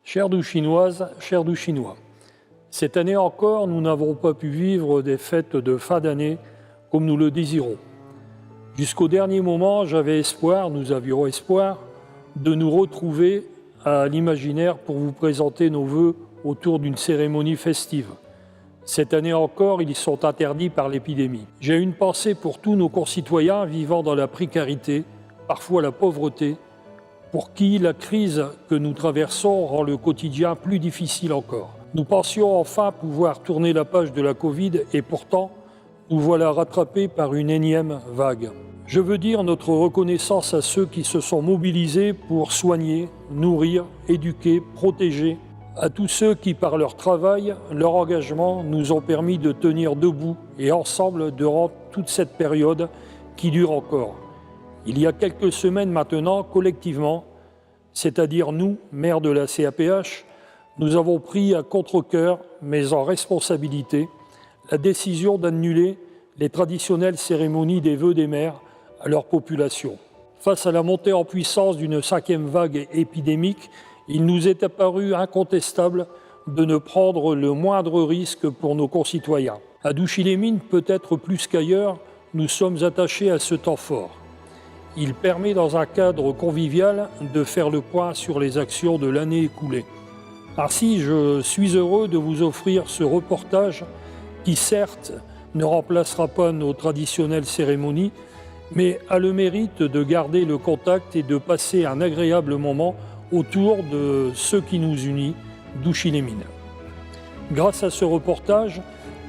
Chères Douchinoises, chers Douchinois, cette année encore, nous n'avons pas pu vivre des fêtes de fin d'année comme nous le désirons. Jusqu'au dernier moment, nous avions espoir de nous retrouver à l'imaginaire pour vous présenter nos vœux autour d'une cérémonie festive. Cette année encore, ils sont interdits par l'épidémie. J'ai une pensée pour tous nos concitoyens vivant dans la précarité, parfois la pauvreté, pour qui la crise que nous traversons rend le quotidien plus difficile encore. Nous pensions enfin pouvoir tourner la page de la Covid et pourtant, nous voilà rattrapés par une énième vague. Je veux dire notre reconnaissance à ceux qui se sont mobilisés pour soigner, nourrir, éduquer, protéger, à tous ceux qui, par leur travail, leur engagement, nous ont permis de tenir debout et ensemble durant toute cette période qui dure encore. Il y a quelques semaines maintenant, collectivement, c'est-à-dire nous, maires de la CAPH, nous avons pris à contre-cœur, mais en responsabilité, la décision d'annuler les traditionnelles cérémonies des vœux des maires à leur population. Face à la montée en puissance d'une 5e vague épidémique, il nous est apparu incontestable de ne prendre le moindre risque pour nos concitoyens. À Douchy-les-Mines, peut-être plus qu'ailleurs, nous sommes attachés à ce temps fort. Il permet, dans un cadre convivial, de faire le point sur les actions de l'année écoulée. Ainsi, je suis heureux de vous offrir ce reportage qui, certes, ne remplacera pas nos traditionnelles cérémonies, mais a le mérite de garder le contact et de passer un agréable moment autour de ce qui nous unit, Douchy-les-Mines. Grâce à ce reportage,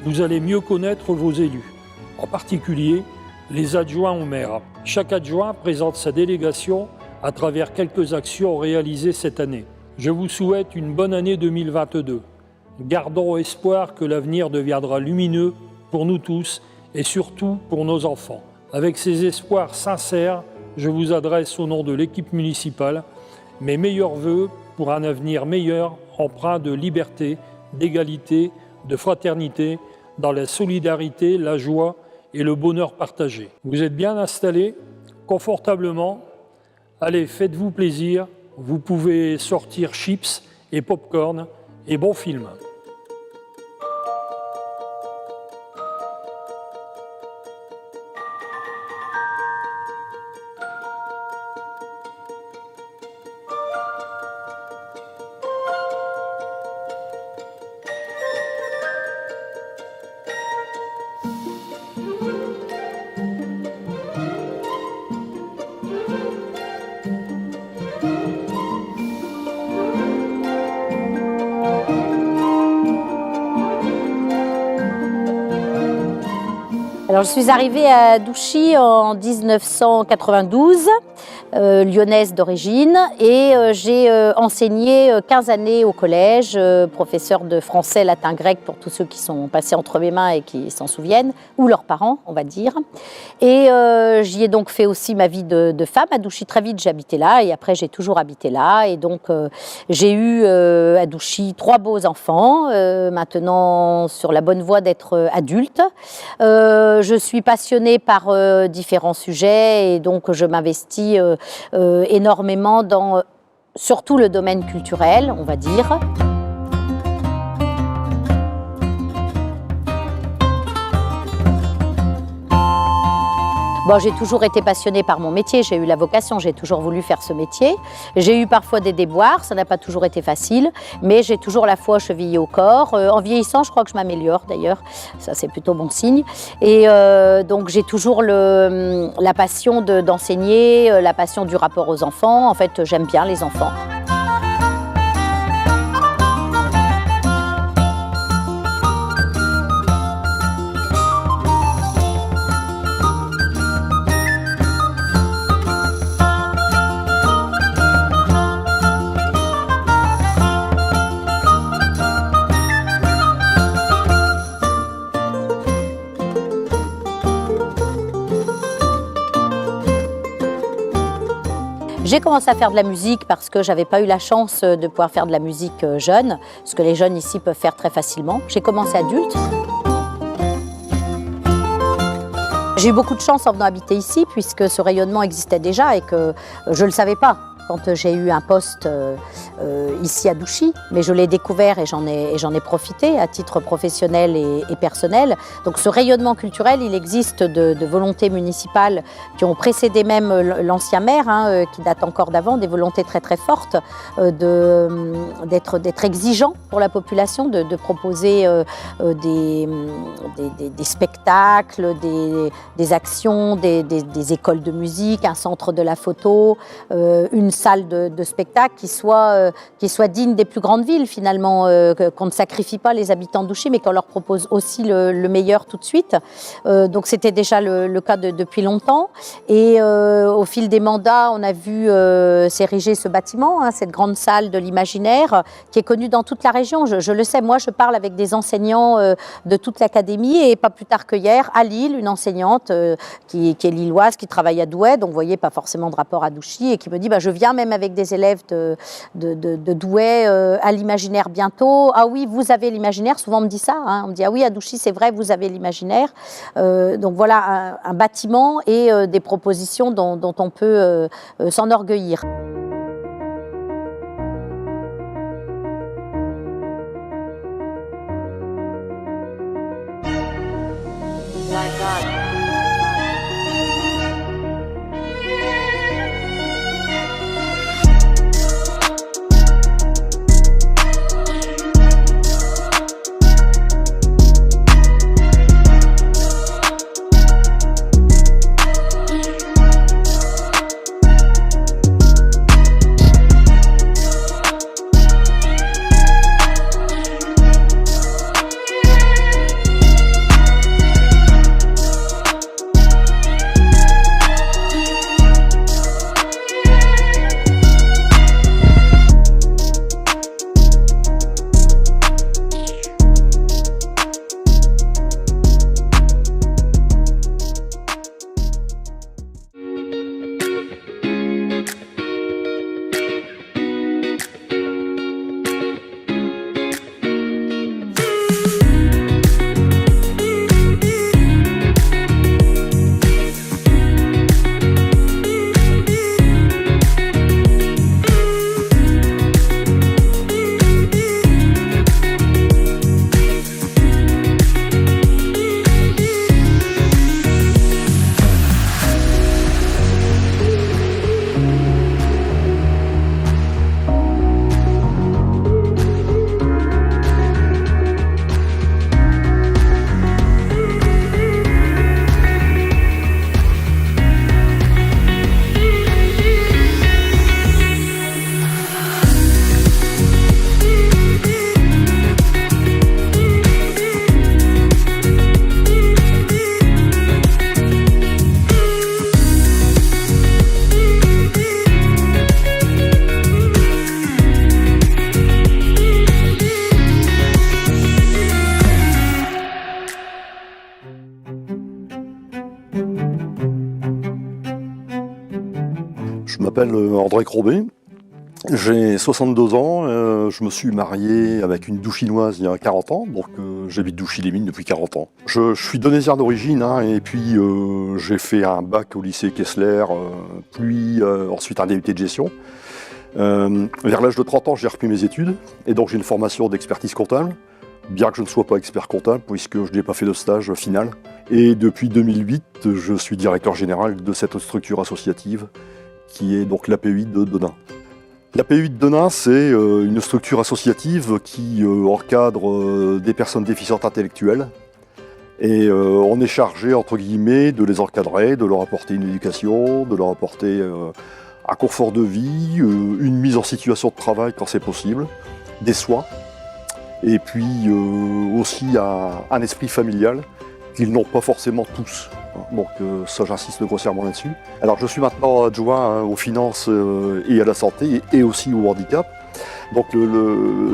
vous allez mieux connaître vos élus, en particulier les adjoints au maire. Chaque adjoint présente sa délégation à travers quelques actions réalisées cette année. Je vous souhaite une bonne année 2022. Gardons espoir que l'avenir deviendra lumineux pour nous tous et surtout pour nos enfants. Avec ces espoirs sincères, je vous adresse au nom de l'équipe municipale mes meilleurs vœux pour un avenir meilleur, empreint de liberté, d'égalité, de fraternité, dans la solidarité, la joie et le bonheur partagé. Vous êtes bien installés, confortablement. Allez, faites-vous plaisir. Vous pouvez sortir chips et pop-corn et bon film. Alors, je suis arrivée à Douchy en 1992, lyonnaise d'origine, et j'ai enseigné 15 années au collège, professeur de français, latin, grec pour tous ceux qui sont passés entre mes mains et qui s'en souviennent, ou leurs parents, on va dire. Et j'y ai donc fait aussi ma vie de femme. À Douchy, très vite, j'ai habité là, et après, j'ai toujours habité là. Et donc, j'ai eu à Douchy 3 beaux enfants, maintenant sur la bonne voie d'être adulte. Je suis passionnée par différents sujets et donc je m'investis énormément dans surtout le domaine culturel, on va dire. Bon, j'ai toujours été passionnée par mon métier, j'ai eu la vocation, j'ai toujours voulu faire ce métier. J'ai eu parfois des déboires, ça n'a pas toujours été facile, mais j'ai toujours la foi chevillée au corps. En vieillissant, je crois que je m'améliore d'ailleurs, ça c'est plutôt bon signe. Et donc j'ai toujours la passion d'enseigner, la passion du rapport aux enfants. En fait, j'aime bien les enfants. J'ai commencé à faire de la musique parce que j'avais pas eu la chance de pouvoir faire de la musique jeune, ce que les jeunes ici peuvent faire très facilement. J'ai commencé adulte. J'ai eu beaucoup de chance en venant habiter ici puisque ce rayonnement existait déjà et que je ne le savais pas. quand j'ai eu un poste ici à Douchy, mais je l'ai découvert et j'en ai profité à titre professionnel et personnel. Donc ce rayonnement culturel, il existe de volontés municipales qui ont précédé même l'ancien maire, hein, qui date encore d'avant, des volontés très très fortes d'être exigeant pour la population, de proposer des spectacles, des actions, des écoles de musique, un centre de la photo, une salle de spectacle qui soit digne des plus grandes villes finalement, qu'on ne sacrifie pas les habitants de Douchy, mais qu'on leur propose aussi le meilleur tout de suite. Donc c'était déjà le cas depuis longtemps. Et au fil des mandats, on a vu s'ériger ce bâtiment, hein, cette grande salle de l'imaginaire, qui est connue dans toute la région. Je le sais, moi je parle avec des enseignants de toute l'académie, et pas plus tard que hier, à Lille, une enseignante qui est lilloise, qui travaille à Douai, donc vous voyez, pas forcément de rapport à Douchy, et qui me dit je viens même avec des élèves de Douai à l'imaginaire bientôt. Ah oui, vous avez l'imaginaire, souvent on me dit ça, hein. On me dit ah oui, à Douchy c'est vrai, vous avez l'imaginaire. Donc voilà un bâtiment et des propositions dont on peut s'enorgueillir. Je m'appelle André Crobet, j'ai 62 ans, je me suis marié avec une Douchinoise il y a 40 ans, donc j'habite Douchy-les-Mines depuis 40 ans. Je suis donésien d'origine, hein, et puis j'ai fait un bac au lycée Kessler, puis ensuite un DUT de gestion. Vers l'âge de 30 ans, j'ai repris mes études, et donc j'ai une formation d'expertise comptable, bien que je ne sois pas expert comptable, puisque je n'ai pas fait de stage final. Et depuis 2008, je suis directeur général de cette structure associative, qui est donc l'APEI de Denain. L'APEI de Denain, c'est une structure associative qui encadre des personnes déficientes intellectuelles. Et on est chargé, entre guillemets, de les encadrer, de leur apporter une éducation, de leur apporter un confort de vie, une mise en situation de travail quand c'est possible, des soins, et puis aussi un esprit familial qu'ils n'ont pas forcément tous. Donc ça, j'insiste grossièrement là-dessus. Alors je suis maintenant adjoint aux finances et à la santé et aussi au handicap. Donc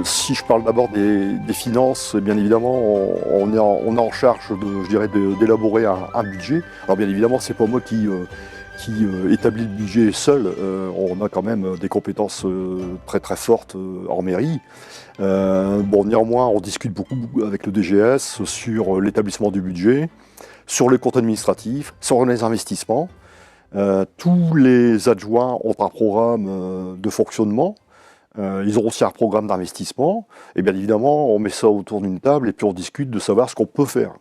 si je parle d'abord des finances, bien évidemment, on est en charge d'élaborer un budget. Alors bien évidemment, c'est pas moi qui établit le budget seul. On a quand même des compétences très très fortes en mairie. Néanmoins, on discute beaucoup avec le DGS sur l'établissement du budget, sur les comptes administratifs, sur les investissements. Tous les adjoints ont un programme de fonctionnement. Ils ont aussi un programme d'investissement. Et bien évidemment, on met ça autour d'une table et puis on discute de savoir ce qu'on peut faire.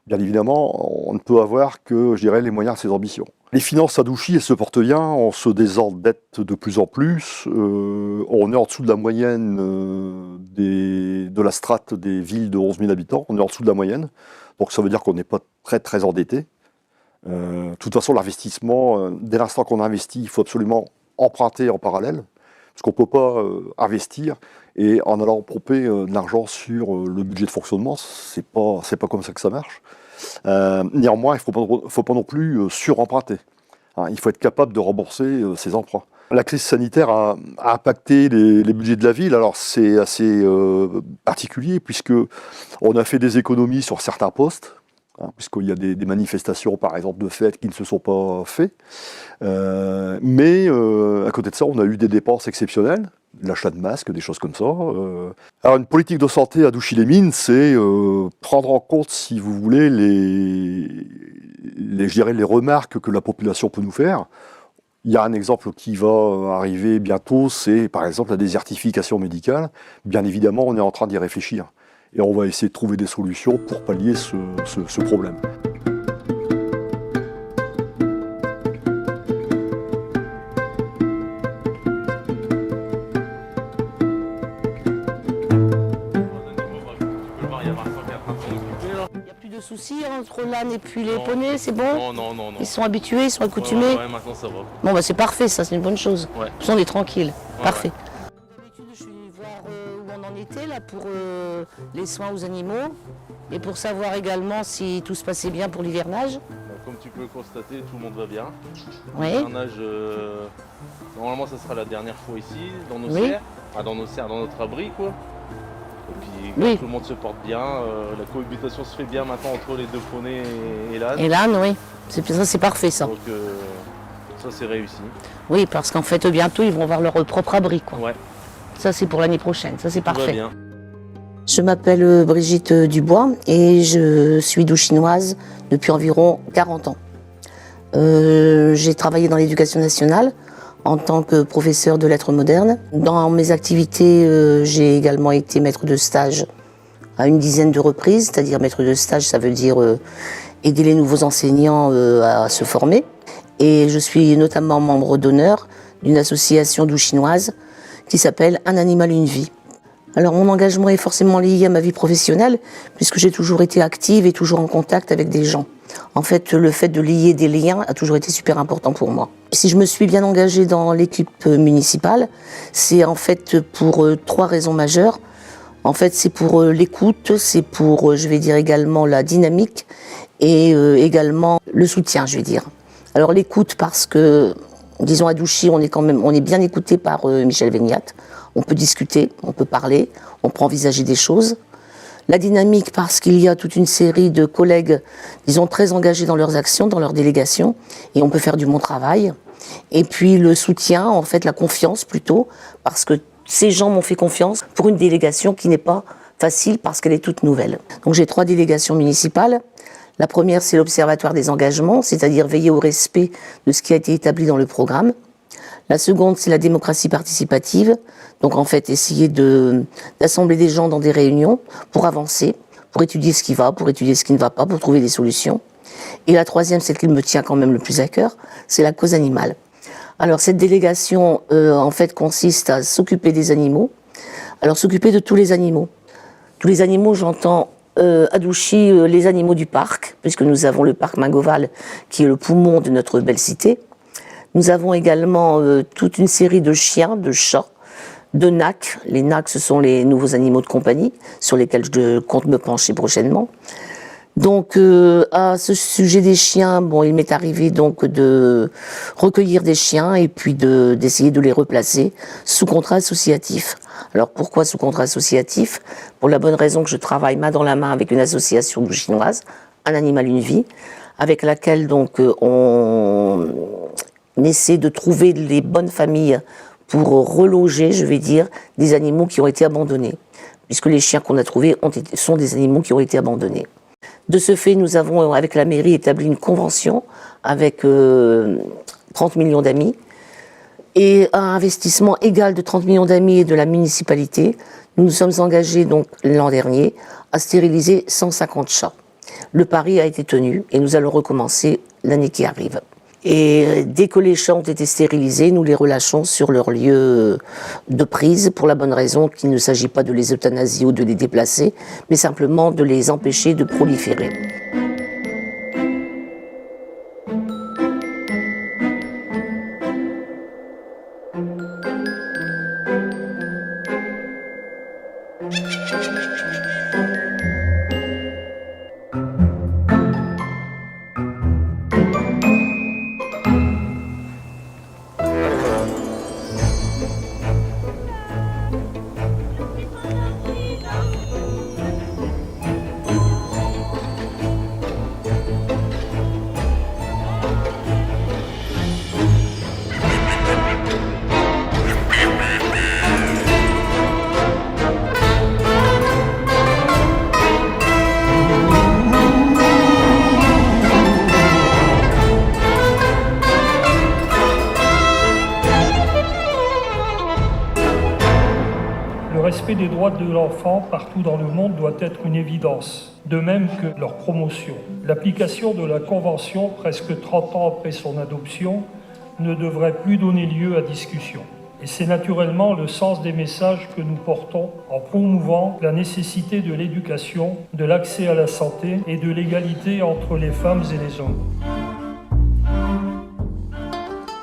Bien évidemment, on ne peut avoir que, je dirais, les moyens de ses ambitions. Les finances à Douchy, elles se portent bien, on se désendette de plus en plus. On est en dessous de la moyenne de la strate des villes de 11 000 habitants. On est en dessous de la moyenne. Donc ça veut dire qu'on n'est pas très très endetté. De toute façon, l'investissement, dès l'instant qu'on investit, il faut absolument emprunter en parallèle. Parce qu'on ne peut pas investir et en allant pomper de l'argent sur le budget de fonctionnement, c'est pas comme ça que ça marche. Néanmoins, il ne faut pas non plus suremprunter. Hein, il faut être capable de rembourser ses emprunts. La crise sanitaire a impacté les budgets de la ville. Alors c'est assez particulier puisque on a fait des économies sur certains postes. Puisqu'il y a des manifestations, par exemple, de fêtes qui ne se sont pas faites. Mais à côté de ça, on a eu des dépenses exceptionnelles, l'achat de masques, des choses comme ça. Alors une politique de santé à Douchy-les-Mines, c'est prendre en compte, si vous voulez, je dirais, les remarques que la population peut nous faire. Il y a un exemple qui va arriver bientôt, c'est par exemple la désertification médicale. Bien évidemment, on est en train d'y réfléchir. Et on va essayer de trouver des solutions pour pallier ce problème. Il n'y a plus de soucis entre l'âne et puis les poneys, c'est bon? Non. Ils sont habitués, ils sont accoutumés? Ouais, maintenant ça va. Bon, bah c'est parfait, ça, c'est une bonne chose. Ouais. On est tranquille. Ouais, Parfait. D'habitude, je suis venu voir où on en était là pour les soins aux animaux et pour savoir également si tout se passait bien pour l'hivernage. Comme tu peux le constater, tout le monde va bien. Oui. L'hivernage, normalement ça sera la dernière fois ici, dans nos Oui. serres, dans notre abri quoi. Et puis Oui. tout le monde se porte bien, la cohabitation se fait bien maintenant entre les deux poneys et l'âne. Et l'âne, oui. C'est parfait ça. Donc ça c'est réussi. Oui, parce qu'en fait, bientôt, ils vont avoir leur propre abri, quoi. Ouais, Ça, c'est pour l'année prochaine. Ça, c'est tout va parfait. bien. Je m'appelle Brigitte Dubois et je suis douchinoise depuis environ 40 ans. J'ai travaillé dans l'éducation nationale en tant que professeur de lettres modernes. Dans mes activités, j'ai également été maître de stage à une dizaine de reprises, c'est-à-dire maître de stage, ça veut dire aider les nouveaux enseignants à se former. Et je suis notamment membre d'honneur d'une association douchinoise qui s'appelle Un animal, une vie. Alors mon engagement est forcément lié à ma vie professionnelle puisque j'ai toujours été active et toujours en contact avec des gens. En fait, le fait de lier des liens a toujours été super important pour moi. Si je me suis bien engagée dans l'équipe municipale, c'est en fait pour 3 raisons majeures. En fait, c'est pour l'écoute, c'est pour, je vais dire également la dynamique et également le soutien, je vais dire. Alors l'écoute parce que, disons à Douchy, on est bien écouté par Michel Vignat. On peut discuter, on peut parler, on peut envisager des choses. La dynamique parce qu'il y a toute une série de collègues, disons, très engagés dans leurs actions, dans leurs délégations, et on peut faire du bon travail. Et puis le soutien, en fait, la confiance plutôt, parce que ces gens m'ont fait confiance pour une délégation qui n'est pas facile parce qu'elle est toute nouvelle. Donc j'ai 3 délégations municipales. La première, c'est l'Observatoire des engagements, c'est-à-dire veiller au respect de ce qui a été établi dans le programme. La seconde, c'est la démocratie participative. Donc en fait, essayer d'assembler des gens dans des réunions pour avancer, pour étudier ce qui va, pour étudier ce qui ne va pas, pour trouver des solutions. Et la troisième, celle qui me tient quand même le plus à cœur, c'est la cause animale. Alors cette délégation, en fait, consiste à s'occuper des animaux. Alors s'occuper de tous les animaux. Tous les animaux, j'entends à Douchy les animaux du parc, puisque nous avons le parc Mingoval, qui est le poumon de notre belle cité. Nous avons également toute une série de chiens, de chats, de nacs. Les nacs, ce sont les nouveaux animaux de compagnie sur lesquels je compte me pencher prochainement. Donc, à ce sujet des chiens, bon, il m'est arrivé donc de recueillir des chiens et puis d'essayer de les replacer sous contrat associatif. Alors, pourquoi sous contrat associatif? Pour la bonne raison que je travaille main dans la main avec une association douchinoise, Un animal, une vie, avec laquelle donc on essaie de trouver les bonnes familles pour reloger, je vais dire, des animaux qui ont été abandonnés, puisque les chiens qu'on a trouvés sont des animaux qui ont été abandonnés. De ce fait, nous avons, avec la mairie, établi une convention avec 30 millions d'amis. Et un investissement égal de 30 millions d'amis et de la municipalité, nous nous sommes engagés donc l'an dernier à stériliser 150 chats. Le pari a été tenu et nous allons recommencer l'année qui arrive. Et dès que les chats ont été stérilisés, nous les relâchons sur leur lieu de prise pour la bonne raison qu'il ne s'agit pas de les euthanasier ou de les déplacer, mais simplement de les empêcher de proliférer. Le respect des droits de l'enfant partout dans le monde doit être une évidence, de même que leur promotion. L'application de la Convention, presque 30 ans après son adoption, ne devrait plus donner lieu à discussion. Et c'est naturellement le sens des messages que nous portons en promouvant la nécessité de l'éducation, de l'accès à la santé et de l'égalité entre les femmes et les hommes.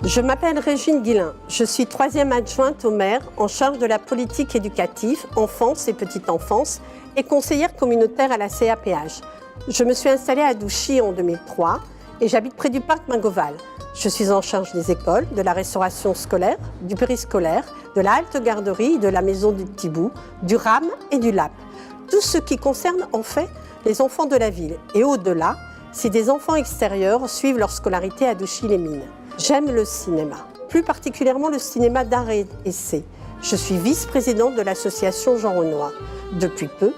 Je m'appelle Régine Guillain. Je suis 3e adjointe au maire en charge de la politique éducative, enfance et petite enfance et conseillère communautaire à la CAPH. Je me suis installée à Douchy en 2003 et j'habite près du parc Mingoval. Je suis en charge des écoles, de la restauration scolaire, du périscolaire, de la halte garderie, de la maison du Petit Bout, du RAM et du LAP. Tout ce qui concerne en fait les enfants de la ville et au-delà, si des enfants extérieurs suivent leur scolarité à Douchy-les-Mines. J'aime le cinéma, plus particulièrement le cinéma d'art et essai. Je suis vice-présidente de l'association Jean Renoir. Depuis peu,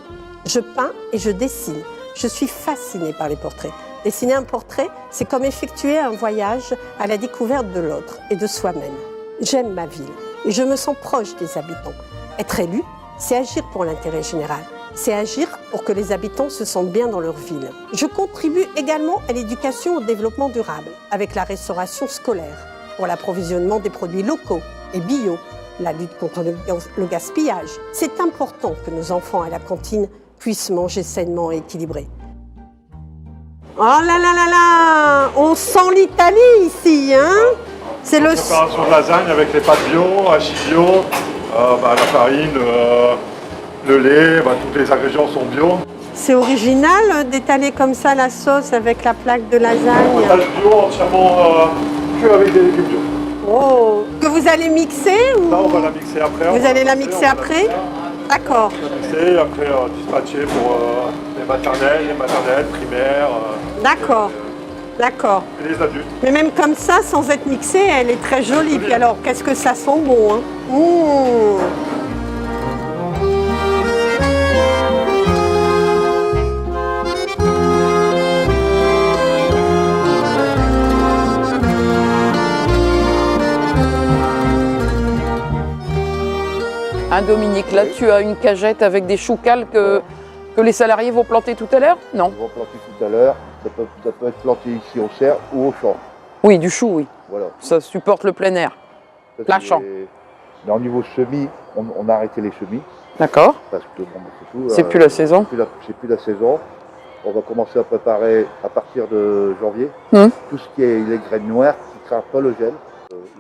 je peins et je dessine. Je suis fascinée par les portraits. Dessiner un portrait, c'est comme effectuer un voyage à la découverte de l'autre et de soi-même. J'aime ma ville et je me sens proche des habitants. Être élu, c'est agir pour l'intérêt général. C'est agir pour que les habitants se sentent bien dans leur ville. Je contribue également à l'éducation au développement durable, avec la restauration scolaire, pour l'approvisionnement des produits locaux et bio, la lutte contre le gaspillage. C'est important que nos enfants à la cantine puissent manger sainement et équilibré. Oh là là là là, on sent l'Italie ici, hein? C'est le... Préparation de lasagne avec les pâtes bio, hachis bio, la farine, le lait, tous les ingrédients sont bio. C'est original d'étaler comme ça la sauce avec la plaque de lasagne. Potage bio entièrement que avec des légumes bio. Oh, que vous allez mixer ou... Là, on va la mixer après. Vous allez la mixer après? D'accord. On va la mixer, après dispatcher pour les maternelles, primaires. D'accord, d'accord. Et les adultes. Mais même comme ça, sans être mixée, elle est très jolie. Puis alors, qu'est-ce que ça sent bon, hein? Hein, Dominique, là tu as une cagette avec des choux cales que les salariés vont planter tout à l'heure? Non. Ils vont planter tout à l'heure. Ça peut être planté ici au cerf ou au champ. Oui, du chou, oui. Voilà. Ça supporte le plein air. La champ. Mais au niveau semis, on a arrêté les semis. D'accord. Parce que bon, c'est tout. C'est plus la saison. C'est plus la saison. On va commencer à préparer à partir de janvier tout ce qui est les graines noires qui ne craignent pas le gel.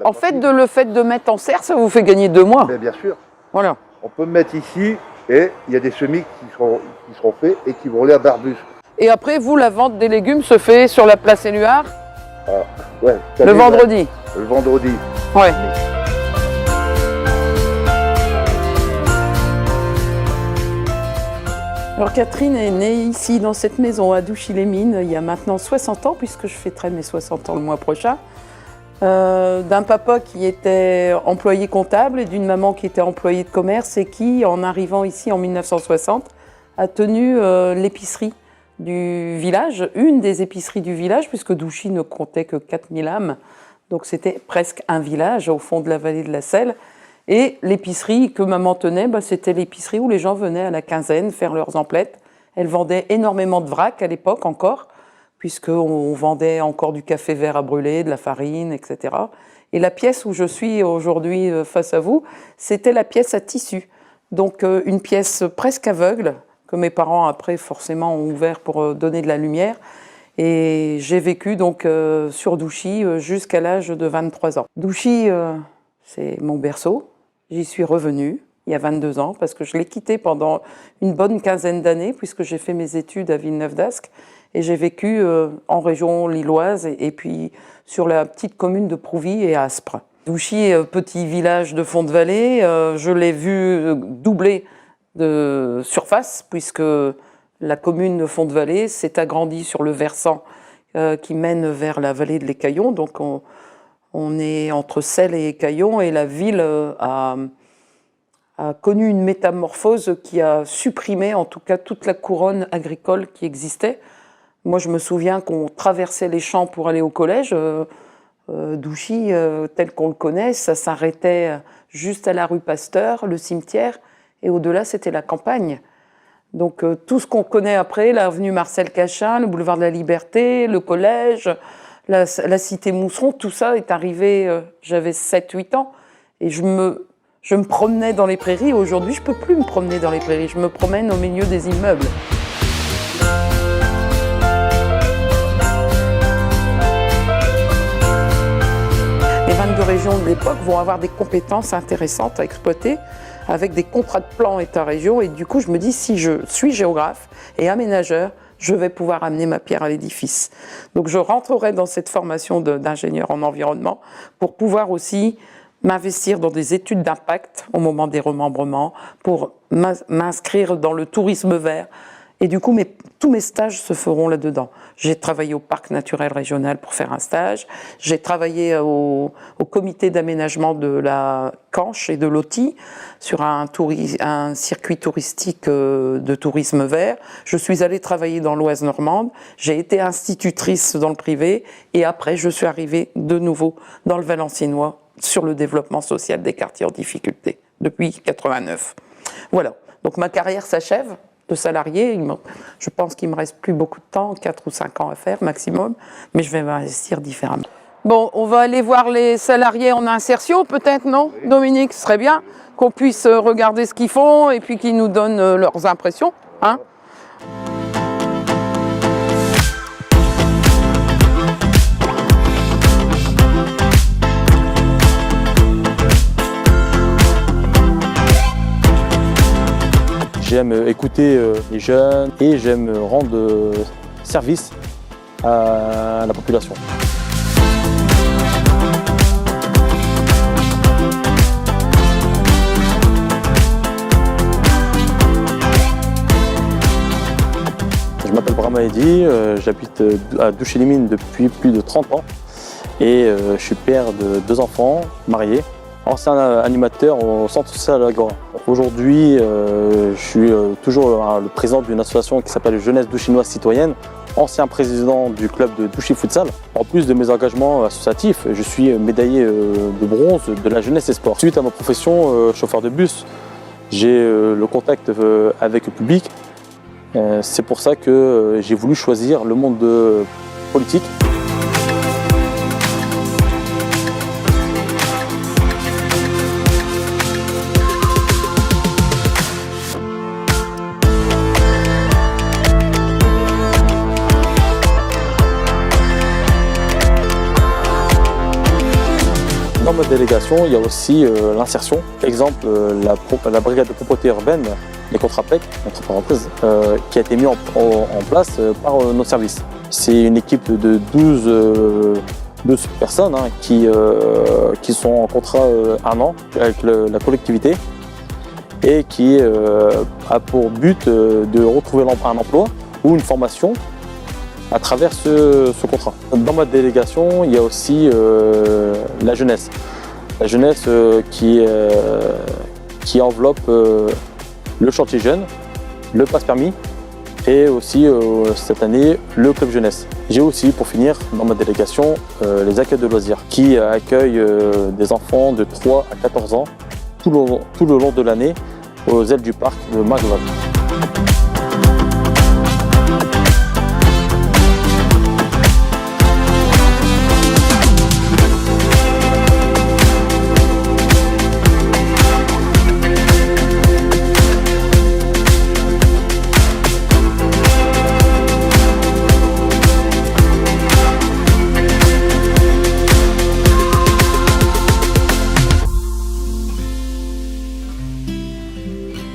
En fait, le fait de mettre en serre, ça vous fait gagner 2 mois. Mais bien sûr. Voilà. On peut mettre ici et il y a des semis qui seront faits et qui vont aller à Barbus. Et après, vous, la vente des légumes se fait sur la place Éluard ouais, le vendredi. Le vendredi. Ouais. Alors Catherine est née ici dans cette maison à Douchy-les-Mines il y a maintenant 60 ans, puisque je fêterai mes 60 ans le mois prochain. D'un papa qui était employé comptable et d'une maman qui était employée de commerce et qui, en arrivant ici en 1960, a tenu l'épicerie du village, une des épiceries du village, puisque Douchy ne comptait que 4000 âmes, donc c'était presque un village au fond de la vallée de la Selle. Et l'épicerie que maman tenait, c'était l'épicerie où les gens venaient à la quinzaine faire leurs emplettes. Elle vendait énormément de vrac à l'époque encore, puisqu'on vendait encore du café vert à brûler, de la farine, etc. Et la pièce où je suis aujourd'hui face à vous, c'était la pièce à tissu. Donc une pièce presque aveugle, que mes parents après forcément ont ouvert pour donner de la lumière. Et j'ai vécu donc sur Douchy jusqu'à l'âge de 23 ans. Douchy, c'est mon berceau. J'y suis revenue il y a 22 ans parce que je l'ai quitté pendant une bonne quinzaine d'années puisque j'ai fait mes études à Villeneuve-d'Ascq et j'ai vécu en région lilloise et puis sur la petite commune de Prouvy et Aspres. Douchy, petit village de fond de vallée, je l'ai vu doubler de surface puisque la commune de Font-de-Vallée s'est agrandie sur le versant qui mène vers la vallée de l'Écaillon. Donc on est entre Celles et Écaillon et la ville a connu une métamorphose qui a supprimé en tout cas toute la couronne agricole qui existait. Moi je me souviens qu'on traversait les champs pour aller au collège. Douchy, tel qu'on le connaît, ça s'arrêtait juste à la rue Pasteur, le cimetière, et au-delà c'était la campagne. Donc tout ce qu'on connaît après, l'avenue Marcel Cachin, le boulevard de la Liberté, le collège, la cité Mousseron, tout ça est arrivé, j'avais 7-8 ans, et je me promenais dans les prairies. Aujourd'hui, je ne peux plus me promener dans les prairies, je me promène au milieu des immeubles. Les 22 régions de l'époque vont avoir des compétences intéressantes à exploiter, avec des contrats de plan État-région. Et du coup, je me dis, si je suis géographe et aménageur, je vais pouvoir amener ma pierre à l'édifice. Donc, je rentrerai dans cette formation d'ingénieur en environnement pour pouvoir aussi m'investir dans des études d'impact au moment des remembrements, pour m'inscrire dans le tourisme vert. Et du coup, tous mes stages se feront là-dedans. J'ai travaillé au parc naturel régional pour faire un stage. J'ai travaillé au comité d'aménagement de la Canche et de l'Auty sur un circuit touristique de tourisme vert. Je suis allée travailler dans l'Oise normande. J'ai été institutrice dans le privé. Et après, je suis arrivée de nouveau dans le Valenciennois sur le développement social des quartiers en difficulté depuis 89. Voilà. Donc ma carrière s'achève de salarié. Je pense qu'il me reste plus beaucoup de temps, 4 ou 5 ans à faire maximum, mais je vais m'investir différemment. Bon, on va aller voir les salariés en insertion, peut-être, non, Dominique? Ce serait bien qu'on puisse regarder ce qu'ils font et puis qu'ils nous donnent leurs impressions, hein? J'aime écouter les jeunes et j'aime rendre service à la population. Je m'appelle Brahma Eddy, j'habite à Douchy-les-Mines depuis plus de 30 ans et je suis père de 2 enfants mariés. Ancien animateur au centre social Agora. Aujourd'hui, je suis toujours le président d'une association qui s'appelle Jeunesse Douchinoise Citoyenne, ancien président du club de Douchy Futsal. En plus de mes engagements associatifs, je suis médaillé de bronze de la jeunesse et sport. Suite à ma profession chauffeur de bus, j'ai le contact avec le public. C'est pour ça que j'ai voulu choisir le monde politique. Dans ma délégation, il y a aussi l'insertion. Exemple, la brigade de propreté urbaine, les contrats PEC, entre parenthèses, qui a été mis en place par nos services. C'est une équipe de 12 personnes qui sont en contrat 1 an avec la collectivité et qui a pour but de retrouver un emploi ou une formation à travers ce contrat. Dans ma délégation, il y a aussi la jeunesse. La jeunesse qui enveloppe le chantier jeune, le passe-permis et aussi cette année le club jeunesse. J'ai aussi, pour finir, dans ma délégation, les accueils de loisirs qui accueillent des enfants de 3 à 14 ans tout le long de l'année aux ailes du parc de Maghreb.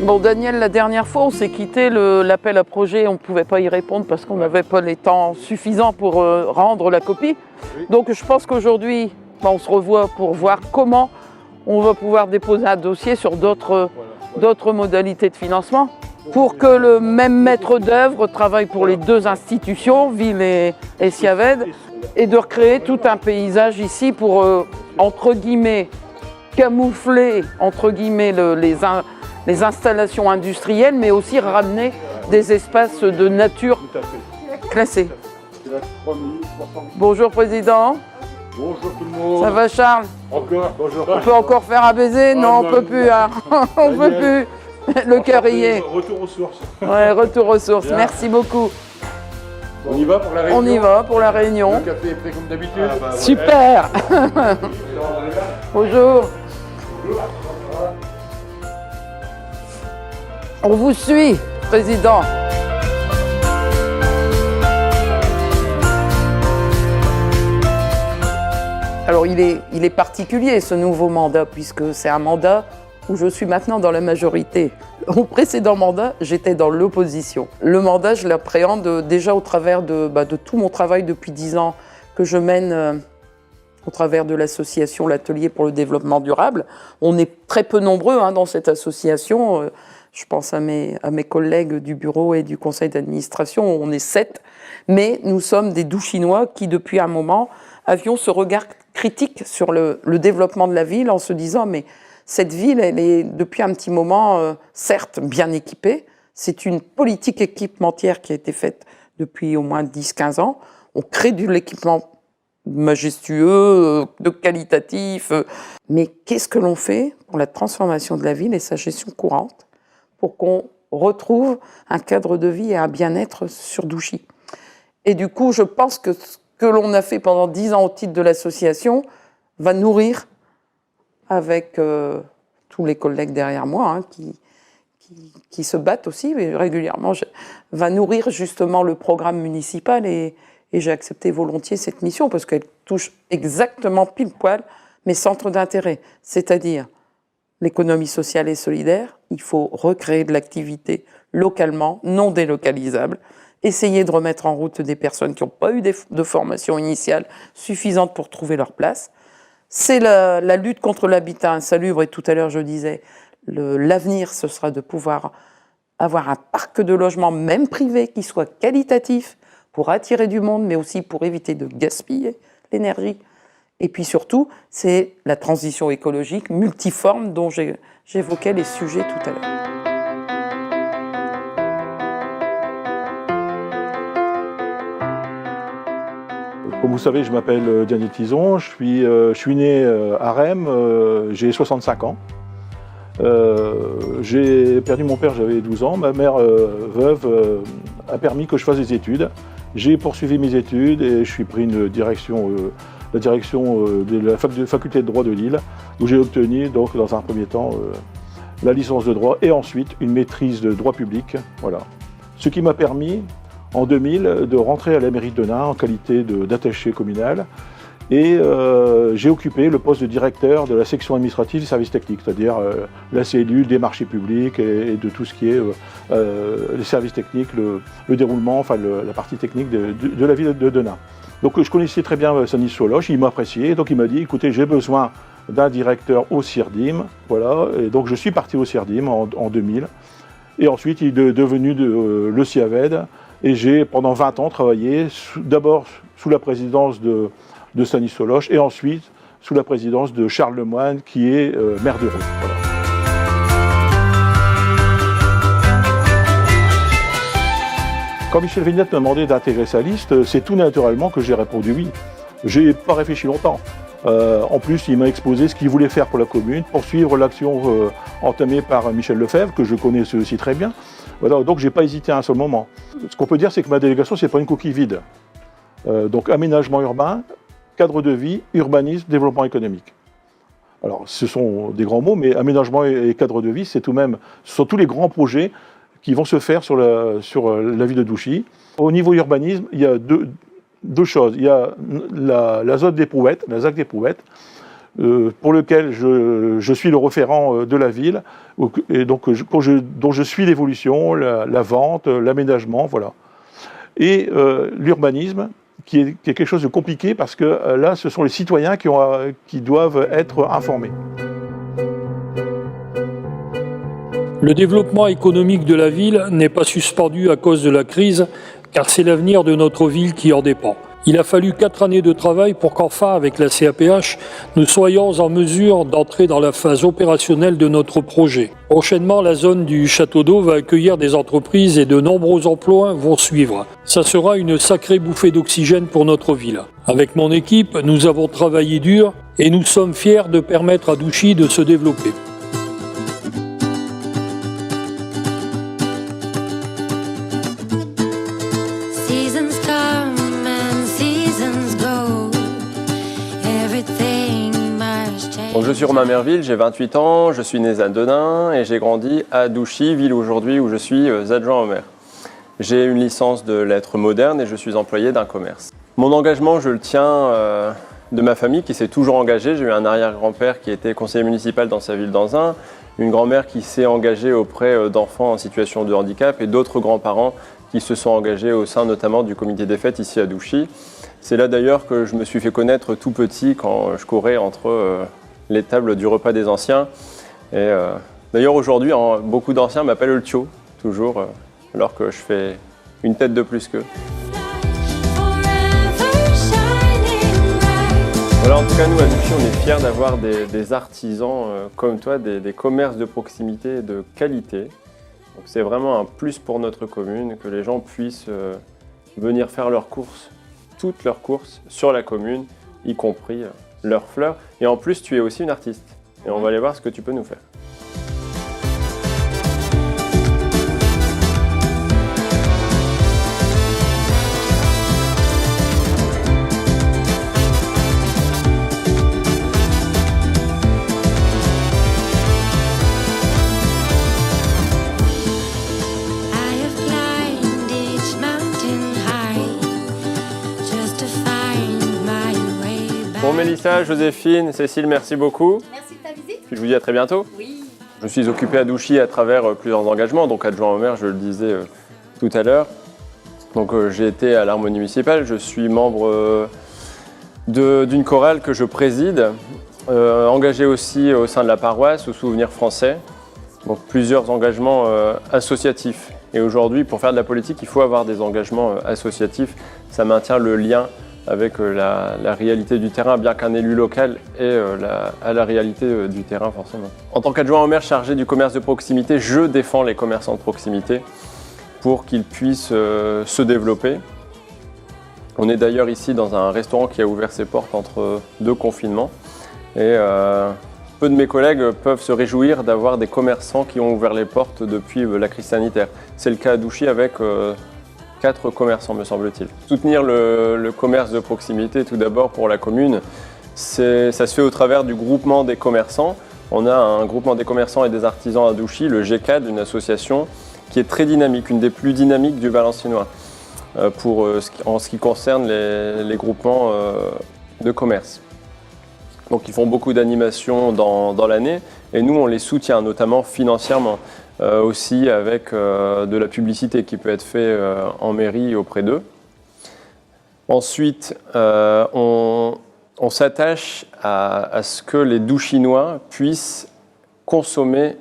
Bon, Daniel, la dernière fois, on s'est quitté, l'appel à projet, on ne pouvait pas y répondre parce qu'on n'avait pas les temps suffisants pour rendre la copie. Oui. Donc je pense qu'aujourd'hui, on se revoit pour voir comment on va pouvoir déposer un dossier sur d'autres modalités de financement pour que le même maître d'œuvre travaille pour les deux institutions, Ville et Siaved, et de recréer tout un paysage ici pour, entre guillemets, camoufler, entre guillemets, les installations industrielles, mais aussi ramener des espaces de nature classés. Bonjour Président. Bonjour tout le monde. Ça va Charles? Encore, bonjour. On peut encore faire un baiser? Non, on peut plus. Hein. On peut plus. Le cœur y est. Retour aux sources. Ouais, retour aux sources. Bien. Merci beaucoup. On y va pour la réunion? On y va pour la réunion. Le café est prêt comme d'habitude? Super. Bonjour. On vous suit, Président. Alors il est particulier ce nouveau mandat puisque c'est un mandat où je suis maintenant dans la majorité. Au précédent mandat, j'étais dans l'opposition. Le mandat, je l'appréhende déjà au travers de tout mon travail depuis 10 ans que je mène au travers de l'association L'Atelier pour le développement durable. On est très peu nombreux dans cette association. Je pense à mes collègues du bureau et du conseil d'administration, on est 7, mais nous sommes des Douchinois qui, depuis un moment, avions ce regard critique sur le développement de la ville en se disant « mais cette ville, elle est depuis un petit moment, certes, bien équipée, c'est une politique équipementière qui a été faite depuis au moins 10-15 ans, on crée de l'équipement majestueux, de qualitatif, mais qu'est-ce que l'on fait pour la transformation de la ville et sa gestion courante pour qu'on retrouve un cadre de vie et un bien-être sur Douchy. Et du coup, je pense que ce que l'on a fait pendant 10 ans au titre de l'association va nourrir, avec tous les collègues derrière moi, qui se battent aussi mais régulièrement, va nourrir justement le programme municipal et j'ai accepté volontiers cette mission parce qu'elle touche exactement pile poil mes centres d'intérêt, c'est-à-dire l'économie sociale et solidaire, il faut recréer de l'activité localement, non délocalisable, essayer de remettre en route des personnes qui n'ont pas eu de formation initiale suffisante pour trouver leur place. C'est la lutte contre l'habitat insalubre et tout à l'heure je disais, l'avenir ce sera de pouvoir avoir un parc de logements, même privé, qui soit qualitatif pour attirer du monde, mais aussi pour éviter de gaspiller l'énergie. Et puis surtout, c'est la transition écologique multiforme dont j'évoquais les sujets tout à l'heure. Comme vous savez, je m'appelle Daniel Tison, je suis né à Rheims, j'ai 65 ans. J'ai perdu mon père, j'avais 12 ans. Ma mère, veuve, a permis que je fasse des études. J'ai poursuivi mes études et je suis pris la direction de la faculté de droit de Lille, où j'ai obtenu donc dans un premier temps la licence de droit et ensuite une maîtrise de droit public. Voilà. Ce qui m'a permis en 2000 de rentrer à la mairie de Denain en qualité d'attaché communal. Et j'ai occupé le poste de directeur de la section administrative des services techniques, c'est-à-dire la cellule des marchés publics et de tout ce qui est les services techniques, le déroulement, enfin la partie technique de la ville de Denain. Donc je connaissais très bien Stanislas Soloche, il m'a apprécié, donc il m'a dit écoutez, j'ai besoin d'un directeur au CIRDIM, voilà, et donc je suis parti au CIRDIM en 2000. Et ensuite il est devenu le Siaved, et j'ai pendant 20 ans travaillé d'abord sous la présidence de Stanislas Soloche et ensuite sous la présidence de Charles Lemoine qui est maire de Rouen. Voilà. Quand Michel Vignette m'a demandé d'intégrer sa liste, c'est tout naturellement que j'ai répondu oui. J'ai pas réfléchi longtemps. En plus, il m'a exposé ce qu'il voulait faire pour la commune, poursuivre l'action entamée par Michel Lefebvre, que je connais aussi très bien. Voilà, donc j'ai pas hésité à un seul moment. Ce qu'on peut dire, c'est que ma délégation, c'est pas une coquille vide. Donc aménagement urbain, cadre de vie, urbanisme, développement économique. Alors, ce sont des grands mots, mais aménagement et cadre de vie, ce sont tous les grands projets qui vont se faire sur la ville de Douchy. Au niveau urbanisme, il y a deux choses. Il y a la zone d'Éprouvettes, la ZAC d'Éprouvettes, pour lequel je suis le référent de la ville, et donc, dont je suis l'évolution, la vente, l'aménagement, voilà. Et l'urbanisme, qui est quelque chose de compliqué parce que là, ce sont les citoyens qui doivent être informés. Le développement économique de la ville n'est pas suspendu à cause de la crise, car c'est l'avenir de notre ville qui en dépend. Il a fallu 4 années de travail pour qu'enfin, avec la CAPH, nous soyons en mesure d'entrer dans la phase opérationnelle de notre projet. Prochainement, la zone du Château d'Eau va accueillir des entreprises et de nombreux emplois vont suivre. Ça sera une sacrée bouffée d'oxygène pour notre ville. Avec mon équipe, nous avons travaillé dur et nous sommes fiers de permettre à Douchy de se développer. Donc je suis Romain Merville, j'ai 28 ans, je suis né à Denain et j'ai grandi à Douchy, ville aujourd'hui où je suis adjoint au maire. J'ai une licence de lettres modernes et je suis employé d'un commerce. Mon engagement, je le tiens de ma famille qui s'est toujours engagée. J'ai eu un arrière-grand-père qui était conseiller municipal dans sa ville d'Anzin, une grand-mère qui s'est engagée auprès d'enfants en situation de handicap et d'autres grands-parents qui se sont engagés au sein notamment du comité des fêtes ici à Douchy. C'est là d'ailleurs que je me suis fait connaître tout petit quand je courais entre les tables du repas des anciens. Et d'ailleurs aujourd'hui, beaucoup d'anciens m'appellent le Tio, toujours, alors que je fais une tête de plus qu'eux. Voilà, en tout cas, nous à Douchy, on est fiers d'avoir des artisans comme toi, des commerces de proximité et de qualité. Donc c'est vraiment un plus pour notre commune que les gens puissent venir faire leurs courses, toutes leurs courses sur la commune, y compris leurs fleurs. Et en plus, tu es aussi une artiste. Et on va aller voir ce que tu peux nous faire. Bon Mélissa, Joséphine, Cécile, merci beaucoup. Merci de ta visite. Puis je vous dis à très bientôt. Oui. Je suis occupé à Douchy à travers plusieurs engagements, donc adjoint au maire, je le disais tout à l'heure. Donc j'ai été à l'harmonie municipale, je suis membre d'une chorale que je préside, engagé aussi au sein de la paroisse, au Souvenir français, donc plusieurs engagements associatifs. Et aujourd'hui, pour faire de la politique, il faut avoir des engagements associatifs, ça maintient le lien avec la réalité du terrain, bien qu'un élu local ait à la réalité du terrain forcément. En tant qu'adjoint au maire chargé du commerce de proximité, je défends les commerçants de proximité pour qu'ils puissent se développer. On est d'ailleurs ici dans un restaurant qui a ouvert ses portes entre 2 confinements et peu de mes collègues peuvent se réjouir d'avoir des commerçants qui ont ouvert les portes depuis la crise sanitaire. C'est le cas à Douchy avec 4 commerçants, me semble-t-il. Soutenir le commerce de proximité, tout d'abord pour la commune, ça se fait au travers du groupement des commerçants. On a un groupement des commerçants et des artisans à Douchy, le GCAD, une association qui est très dynamique, une des plus dynamiques du Valenciennois, en ce qui concerne les groupements de commerce. Donc ils font beaucoup d'animations dans l'année et nous on les soutient, notamment financièrement. Aussi avec de la publicité qui peut être faite en mairie auprès d'eux. Ensuite, on s'attache à ce que les Douchinois puissent consommer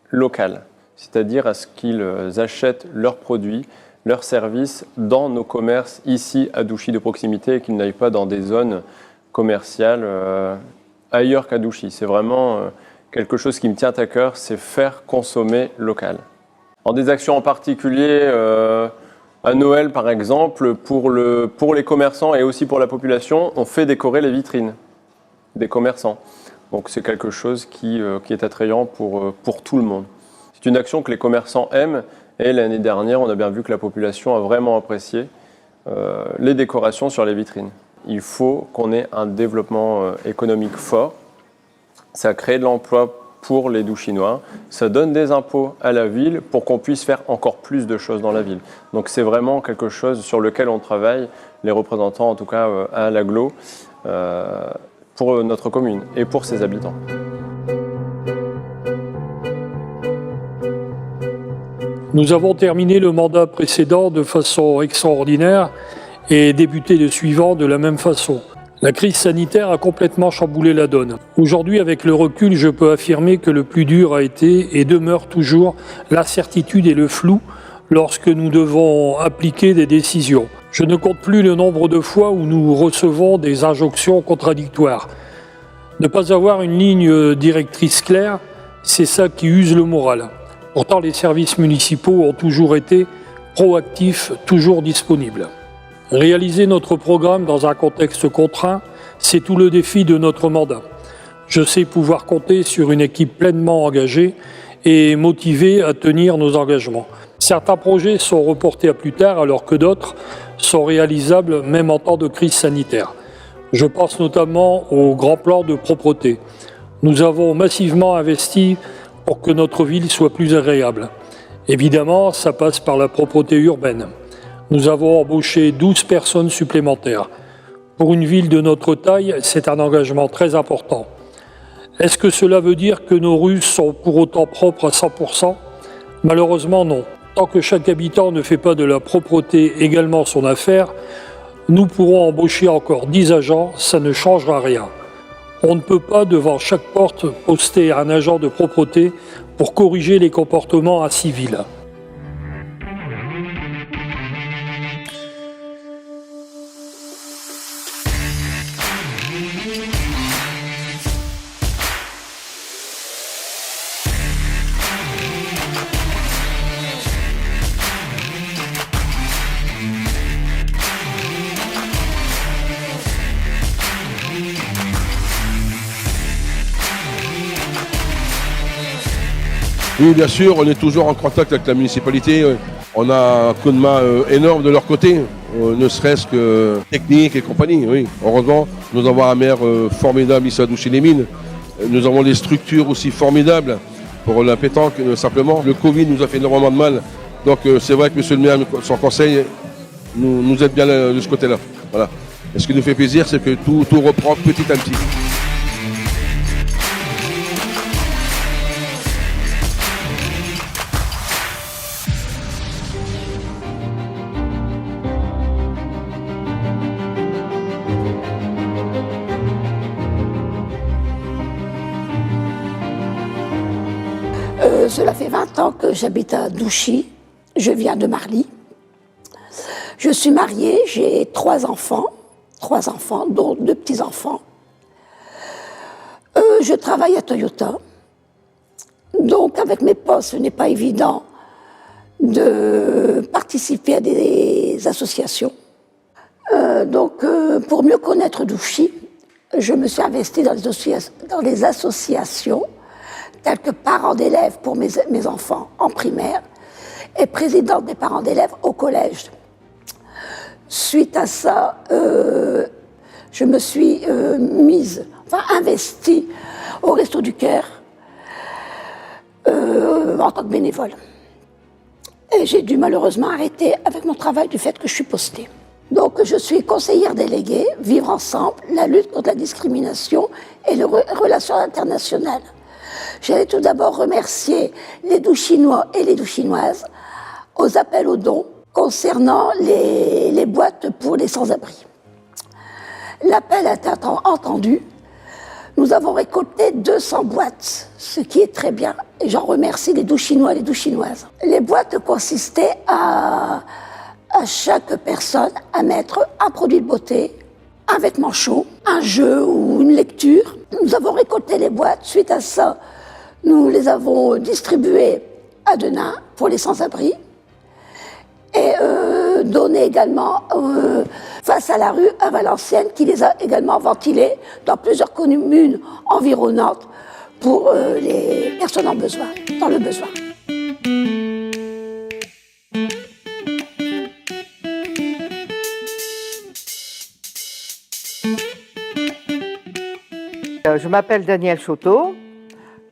local, c'est-à-dire à ce qu'ils achètent leurs produits, leurs services dans nos commerces ici à Douchy de proximité et qu'ils n'aillent pas dans des zones commerciales ailleurs qu'à Douchy. C'est vraiment quelque chose qui me tient à cœur, c'est faire consommer local. En des actions en particulier À Noël, par exemple, pour les commerçants et aussi pour la population, on fait décorer les vitrines des commerçants. Donc c'est quelque chose qui est attrayant pour tout le monde. C'est une action que les commerçants aiment et l'année dernière, on a bien vu que la population a vraiment apprécié les décorations sur les vitrines. Il faut qu'on ait un développement économique fort. Ça crée de l'emploi pour les Douchinois. Ça donne des impôts à la ville pour qu'on puisse faire encore plus de choses dans la ville. Donc c'est vraiment quelque chose sur lequel on travaille, les représentants en tout cas à l'agglo, pour notre commune et pour ses habitants. Nous avons terminé le mandat précédent de façon extraordinaire et débuté le suivant de la même façon. La crise sanitaire a complètement chamboulé la donne. Aujourd'hui, avec le recul, je peux affirmer que le plus dur a été et demeure toujours l'incertitude et le flou lorsque nous devons appliquer des décisions. Je ne compte plus le nombre de fois où nous recevons des injonctions contradictoires. Ne pas avoir une ligne directrice claire, c'est ça qui use le moral. Pourtant, les services municipaux ont toujours été proactifs, toujours disponibles. Réaliser notre programme dans un contexte contraint, c'est tout le défi de notre mandat. Je sais pouvoir compter sur une équipe pleinement engagée et motivée à tenir nos engagements. Certains projets sont reportés à plus tard alors que d'autres sont réalisables même en temps de crise sanitaire. Je pense notamment au grand plan de propreté. Nous avons massivement investi pour que notre ville soit plus agréable. Évidemment, ça passe par la propreté urbaine. Nous avons embauché 12 personnes supplémentaires. Pour une ville de notre taille, c'est un engagement très important. Est-ce que cela veut dire que nos rues sont pour autant propres à 100%? Malheureusement non. Tant que chaque habitant ne fait pas de la propreté également son affaire, nous pourrons embaucher encore 10 agents, ça ne changera rien. On ne peut pas devant chaque porte poster un agent de propreté pour corriger les comportements incivils. Oui, bien sûr, on est toujours en contact avec la municipalité. On a un coup de main énorme de leur côté, ne serait-ce que technique et compagnie. Oui. Heureusement, nous avons un maire formidable ici à Douchy-les-Mines. Nous avons des structures aussi formidables pour la pétanque, simplement. Le Covid nous a fait énormément de mal. Donc c'est vrai que monsieur le maire, son conseil, nous aide bien de ce côté-là. Voilà. Et ce qui nous fait plaisir, c'est que tout reprend petit à petit. Cela fait 20 ans que j'habite à Douchy. Je viens de Marly. Je suis mariée, j'ai 3 enfants, dont 2 petits-enfants. Je travaille à Toyota. Donc, avec mes postes, ce n'est pas évident de participer à des associations. Pour mieux connaître Douchy, je me suis investie dans les associations telles que parents d'élèves pour mes enfants en primaire et présidente des parents d'élèves au collège. Suite à ça, je me suis investie au Resto du Cœur en tant que bénévole. Et j'ai dû malheureusement arrêter avec mon travail du fait que je suis postée. Donc je suis conseillère déléguée, Vivre ensemble, la lutte contre la discrimination et les relations internationales. J'allais tout d'abord remercier les Douchinois et les Douchinoises aux appels aux dons concernant les boîtes pour les sans-abri. L'appel a été entendu. Nous avons récolté 200 boîtes, ce qui est très bien. Et j'en remercie les Douchinois et les Douchinoises. Les boîtes consistaient à chaque personne à mettre un produit de beauté, un vêtement chaud, un jeu ou une lecture. Nous avons récolté les boîtes. Suite à ça, nous les avons distribuées à Denain pour les sans-abri. Et donné également face à la rue à Valenciennes, qui les a également ventilés dans plusieurs communes environnantes pour les personnes en besoin, dans le besoin. Je m'appelle Danielle Choteau.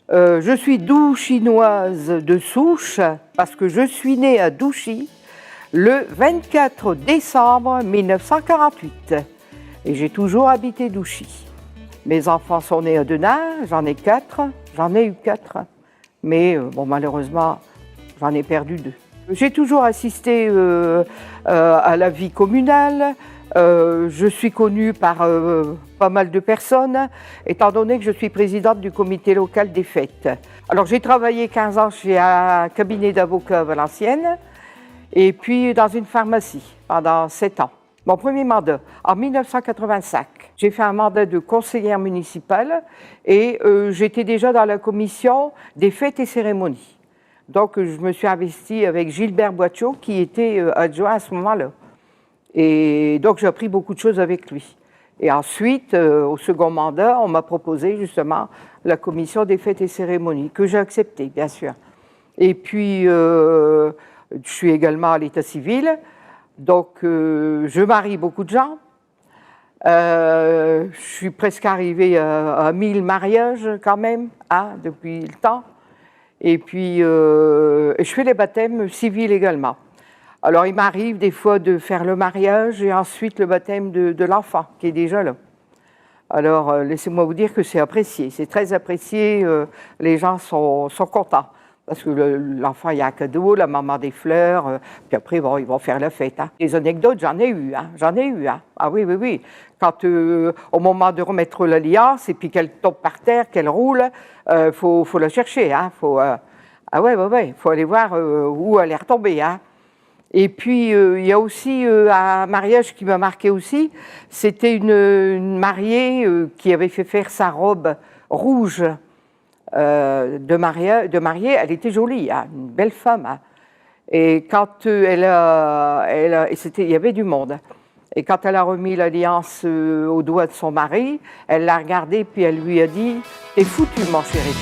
Je suis douchinoise de souche parce que je suis née à Douchy le 24 décembre 1948 et j'ai toujours habité Douchy. Mes enfants sont nés à Denain, j'en ai eu 4, mais bon, malheureusement j'en ai perdu 2. J'ai toujours assisté à la vie communale. Je suis connue par pas mal de personnes, étant donné que je suis présidente du comité local des fêtes. Alors j'ai travaillé 15 ans chez un cabinet d'avocats à Valenciennes et puis dans une pharmacie pendant 7 ans. Mon premier mandat, en 1985, j'ai fait un mandat de conseillère municipale et j'étais déjà dans la commission des fêtes et cérémonies. Donc je me suis investie avec Gilbert Boitchot qui était adjoint à ce moment-là. Et donc, j'ai appris beaucoup de choses avec lui. Et ensuite, au second mandat, on m'a proposé justement la commission des fêtes et cérémonies, que j'ai acceptée, bien sûr. Et puis, je suis également à l'état civil. Donc, je marie beaucoup de gens. Je suis presque arrivée à 1000 mariages quand même, hein, depuis le temps. Et puis, je fais les baptêmes civils également. Alors, il m'arrive des fois de faire le mariage et ensuite le baptême de l'enfant, qui est déjà là. Alors, laissez-moi vous dire que c'est apprécié, c'est très apprécié, les gens sont contents. Parce que l'enfant, il y a un cadeau, la maman des fleurs, puis après, bon, ils vont faire la fête. Hein. Les anecdotes, j'en ai eu. Hein. Ah oui, oui, oui. Quand, au moment de remettre l'alliance, et puis qu'elle tombe par terre, qu'elle roule, faut la chercher. Hein. Ah ouais, faut aller voir où elle est retombée. Hein. Et puis, il y a aussi un mariage qui m'a marqué aussi. C'était une mariée qui avait fait faire sa robe rouge de mariée. Elle était jolie, hein, une belle femme. Hein. Et quand il y avait du monde. Et quand elle a remis l'alliance au doigt de son mari, elle l'a regardé puis elle lui a dit « T'es foutu, mon chéri ».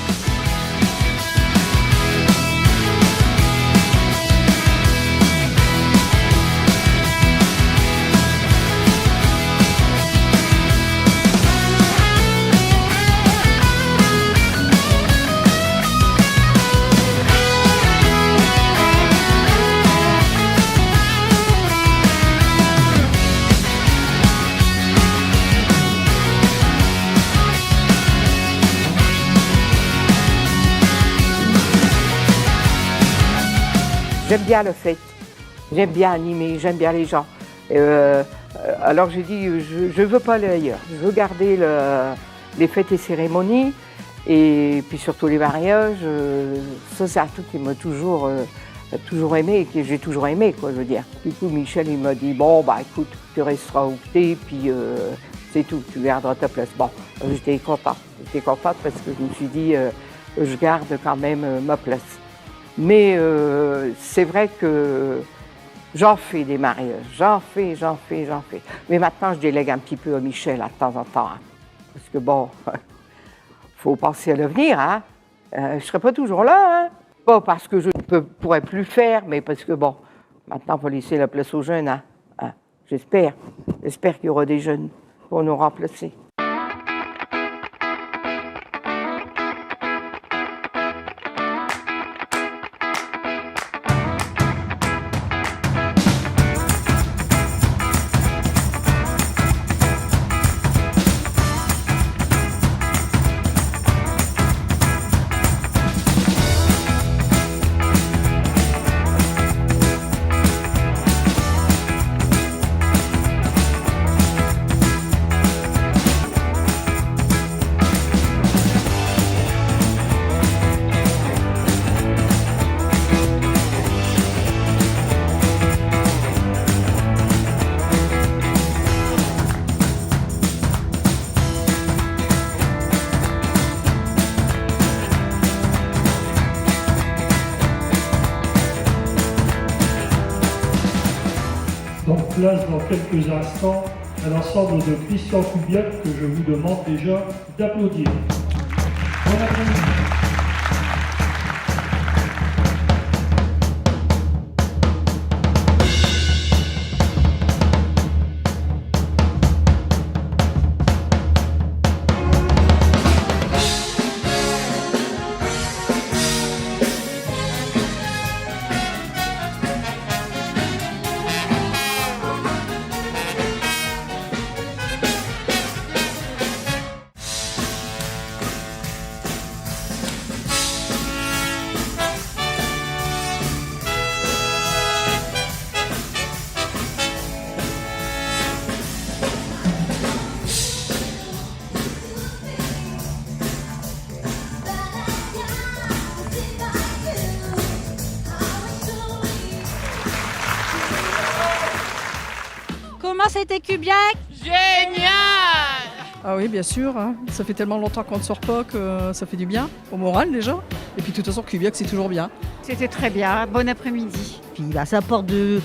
J'aime bien le fait, j'aime bien animer, j'aime bien les gens. Alors j'ai dit, je ne veux pas aller ailleurs, je veux garder les fêtes et cérémonies et puis surtout les mariages. Ça, c'est un truc qui m'a toujours aimé et que j'ai toujours aimé, quoi, je veux dire. Du coup, Michel, il m'a dit, bon, bah écoute, tu resteras où t'es, puis c'est tout, tu garderas ta place. Bon, j'étais contente parce que je me suis dit, je garde quand même ma place. Mais c'est vrai que j'en fais des mariages, j'en fais. Mais maintenant, je délègue un petit peu à Michel de temps en temps. Hein, parce que bon, faut penser à l'avenir. Hein. Je ne serai pas toujours là. Hein. Pas parce que je ne pourrais plus le faire, mais parce que bon, maintenant, il faut laisser la place aux jeunes. Hein. Hein. J'espère qu'il y aura des jeunes pour nous remplacer. Donc place dans quelques instants à l'ensemble de Christian Kubiak que je vous demande déjà d'applaudir. Bon après-midi. Comment c'était Kubiak? Génial! Ah oui, bien sûr, hein. Ça fait tellement longtemps qu'on ne sort pas que ça fait du bien, au moral déjà. Et puis de toute façon, Kubiak, c'est toujours bien. C'était très bien, bon après-midi. Puis ça apporte de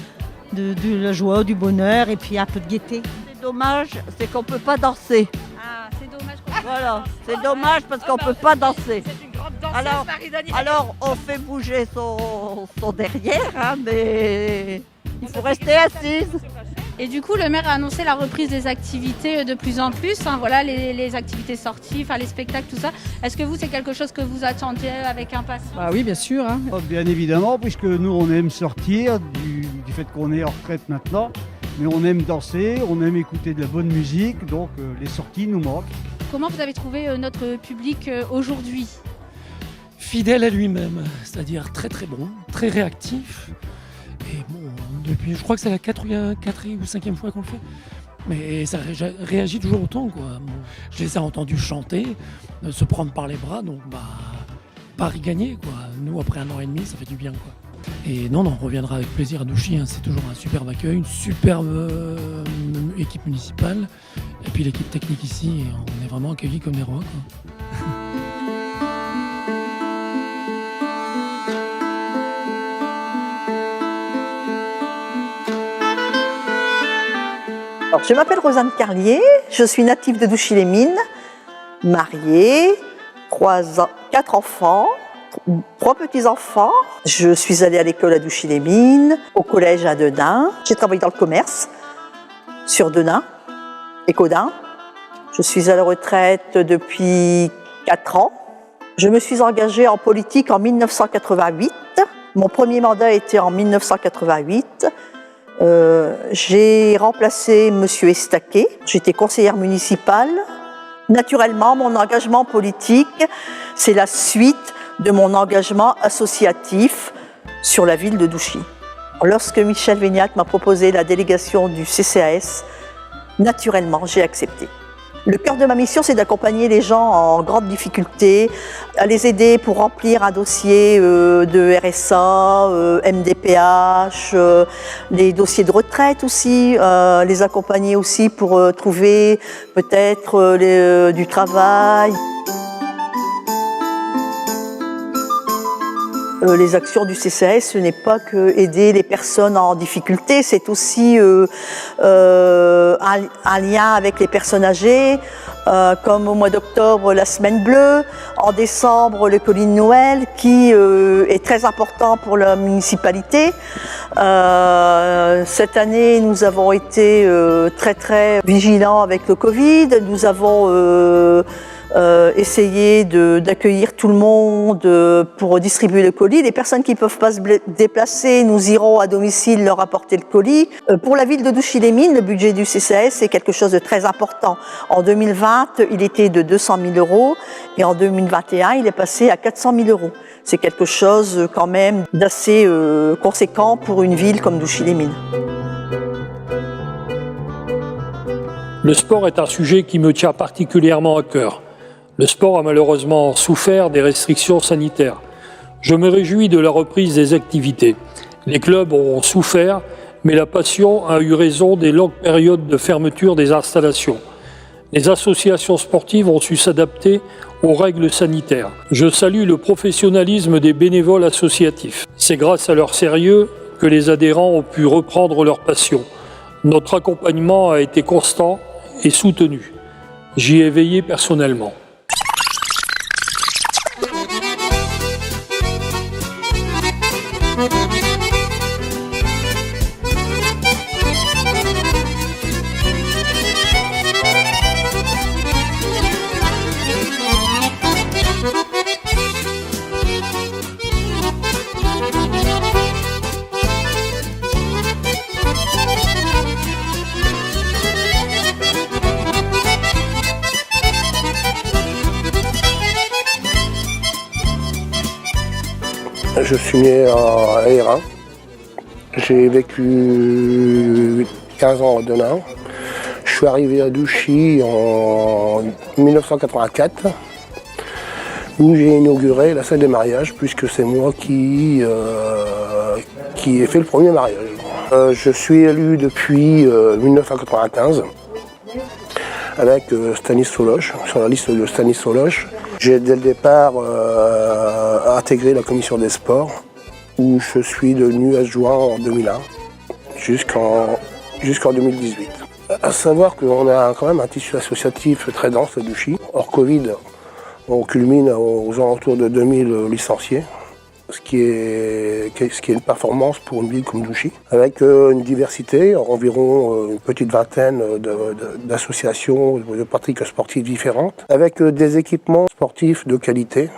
la joie, du bonheur et puis un peu de gaieté. C'est dommage, c'est qu'on ne peut pas danser. Ah, c'est dommage. Voilà, c'est dommage parce qu'on ne peut pas danser. C'est une grande danseuse, Marie-Danielle. Alors, on fait bouger son derrière, hein, mais il faut rester assise. Et du coup, le maire a annoncé la reprise des activités de plus en plus. Hein, voilà, les activités sorties, les spectacles, tout ça. Est-ce que vous, c'est quelque chose que vous attendiez avec impatience? Bah oui, bien sûr. Hein. Bien évidemment, puisque nous, on aime sortir du fait qu'on est en retraite maintenant. Mais on aime danser, on aime écouter de la bonne musique, donc les sorties nous manquent. Comment vous avez trouvé notre public aujourd'hui? Fidèle à lui-même, c'est-à-dire très très bon, très réactif. Et bon, depuis, je crois que c'est la quatrième ou cinquième fois qu'on le fait. Mais ça réagit toujours autant, quoi. Bon, je les ai entendus chanter, se prendre par les bras, donc pari gagné, quoi. Nous, après 1 an et demi, ça fait du bien, quoi. Et non, on reviendra avec plaisir à Douchy, hein. C'est toujours un superbe accueil, une superbe équipe municipale. Et puis l'équipe technique ici, on est vraiment accueillis comme des rois, quoi. Alors, je m'appelle Rosanne Carlier, je suis native de Douchy-les-Mines, mariée, 4 enfants, 3 petits-enfants. Je suis allée à l'école à Douchy-les-Mines, au collège à Denain. J'ai travaillé dans le commerce, sur Denain et Caudin. Je suis à la retraite depuis 4 ans. Je me suis engagée en politique en 1988. Mon premier mandat était en 1988. J'ai remplacé M. Estaquet, j'étais conseillère municipale. Naturellement, mon engagement politique, c'est la suite de mon engagement associatif sur la ville de Douchy. Lorsque Michel Véniac m'a proposé la délégation du CCAS, naturellement, j'ai accepté. Le cœur de ma mission, c'est d'accompagner les gens en grande difficulté, à les aider pour remplir un dossier de RSA, MDPH, les dossiers de retraite aussi, les accompagner aussi pour trouver peut-être du travail. Les actions du CCAS, ce n'est pas que aider les personnes en difficulté, c'est aussi un lien avec les personnes âgées, comme au mois d'octobre, la Semaine Bleue, en décembre, le colis de Noël, qui est très important pour la municipalité. Cette année, nous avons été très vigilants avec le Covid. Nous avons essayer d'accueillir tout le monde pour distribuer le colis. Les personnes qui ne peuvent pas se déplacer, nous irons à domicile leur apporter le colis. Pour la ville de Douchy-les-Mines, le budget du CCAS, c'est quelque chose de très important. En 2020, il était de 200 000 € et en 2021, il est passé à 400 000 €. C'est quelque chose quand même d'assez conséquent pour une ville comme Douchy-les-Mines. Le sport est un sujet qui me tient particulièrement à cœur. Le sport a malheureusement souffert des restrictions sanitaires. Je me réjouis de la reprise des activités. Les clubs ont souffert, mais la passion a eu raison des longues périodes de fermeture des installations. Les associations sportives ont su s'adapter aux règles sanitaires. Je salue le professionnalisme des bénévoles associatifs. C'est grâce à leur sérieux que les adhérents ont pu reprendre leur passion. Notre accompagnement a été constant et soutenu. J'y ai veillé personnellement. Je suis né à Hérin. J'ai vécu 15 ans à Denain. Je suis arrivé à Douchy en 1984 où j'ai inauguré la salle des mariages puisque c'est moi qui ai fait le premier mariage. Je suis élu depuis 1995 avec Stanis Soloche, sur la liste de Stanis Soloche. J'ai dès le départ intégré la commission des sports où je suis devenu adjoint en 2001 jusqu'en 2018. À savoir qu'on a quand même un tissu associatif très dense à Douchy. Hors Covid, on culmine aux alentours de 2000 licenciés, ce qui est une performance pour une ville comme Douchy, avec une diversité, environ une petite vingtaine d'associations, de pratiques sportives différentes, avec des équipements sportifs de qualité.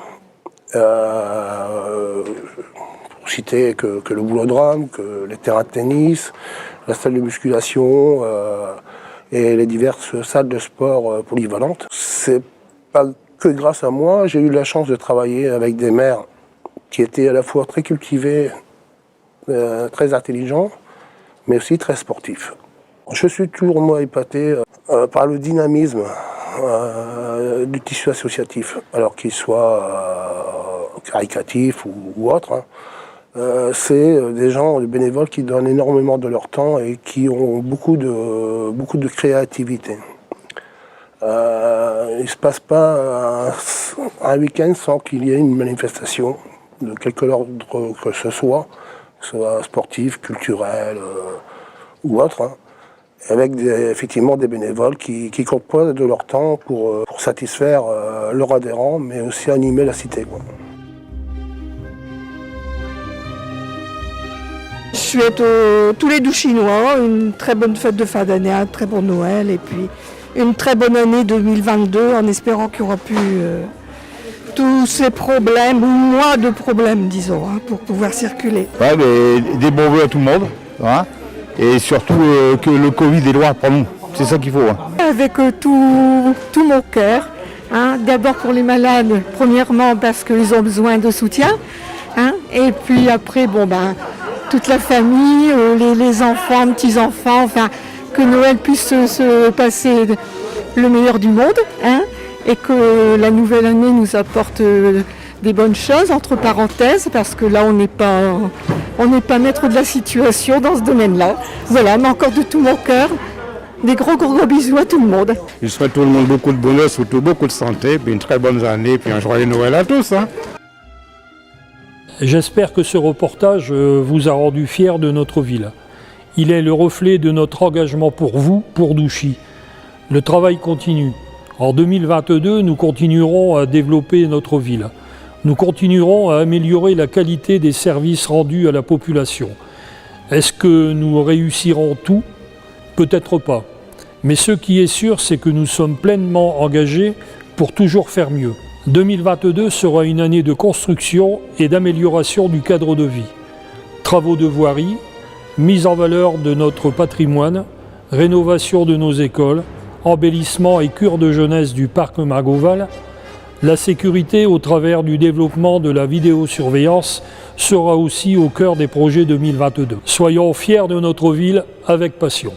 Pour citer que le boulodrome, que les terrains de tennis, la salle de musculation et les diverses salles de sport polyvalentes. C'est pas que grâce à moi, j'ai eu la chance de travailler avec des maires qui étaient à la fois très cultivés, très intelligents, mais aussi très sportifs. Je suis toujours, moi, épaté par le dynamisme du tissu associatif, alors qu'il soit caritatif ou autre. C'est des gens, des bénévoles qui donnent énormément de leur temps et qui ont beaucoup de créativité. Il ne se passe pas un week-end sans qu'il y ait une manifestation de quelque ordre que ce soit sportif, culturel ou autre, avec effectivement des bénévoles qui comptent pas de leur temps pour satisfaire leurs adhérents, mais aussi animer la cité, quoi. Je souhaite tous les Douchinois une très bonne fête de fin d'année, un très bon Noël et puis une très bonne année 2022 en espérant qu'il y aura plus tous ces problèmes, ou moins de problèmes, disons, pour pouvoir circuler. Ouais, des bons vœux à tout le monde, hein, et surtout que le Covid est loin pour nous, c'est ça qu'il faut. Hein. Avec tout mon cœur, d'abord pour les malades, premièrement parce qu'ils ont besoin de soutien, et puis après, toute la famille, les enfants, petits-enfants, enfin, que Noël puisse se passer le meilleur du monde, et que la nouvelle année nous apporte des bonnes choses, entre parenthèses, parce que là, on n'est pas maître de la situation dans ce domaine-là. Voilà, mais encore de tout mon cœur, des gros bisous à tout le monde. Je souhaite tout le monde beaucoup de bonheur, surtout beaucoup de santé, puis une très bonne année, puis un joyeux Noël à tous. J'espère que ce reportage vous a rendu fiers de notre ville. Il est le reflet de notre engagement pour vous, pour Douchy. Le travail continue. En 2022, nous continuerons à développer notre ville. Nous continuerons à améliorer la qualité des services rendus à la population. Est-ce que nous réussirons tout ? Peut-être pas. Mais ce qui est sûr, c'est que nous sommes pleinement engagés pour toujours faire mieux. 2022 sera une année de construction et d'amélioration du cadre de vie. Travaux de voirie, mise en valeur de notre patrimoine, rénovation de nos écoles, embellissement et cure de jeunesse du parc Margauval, la sécurité au travers du développement de la vidéosurveillance sera aussi au cœur des projets 2022. Soyons fiers de notre ville avec passion.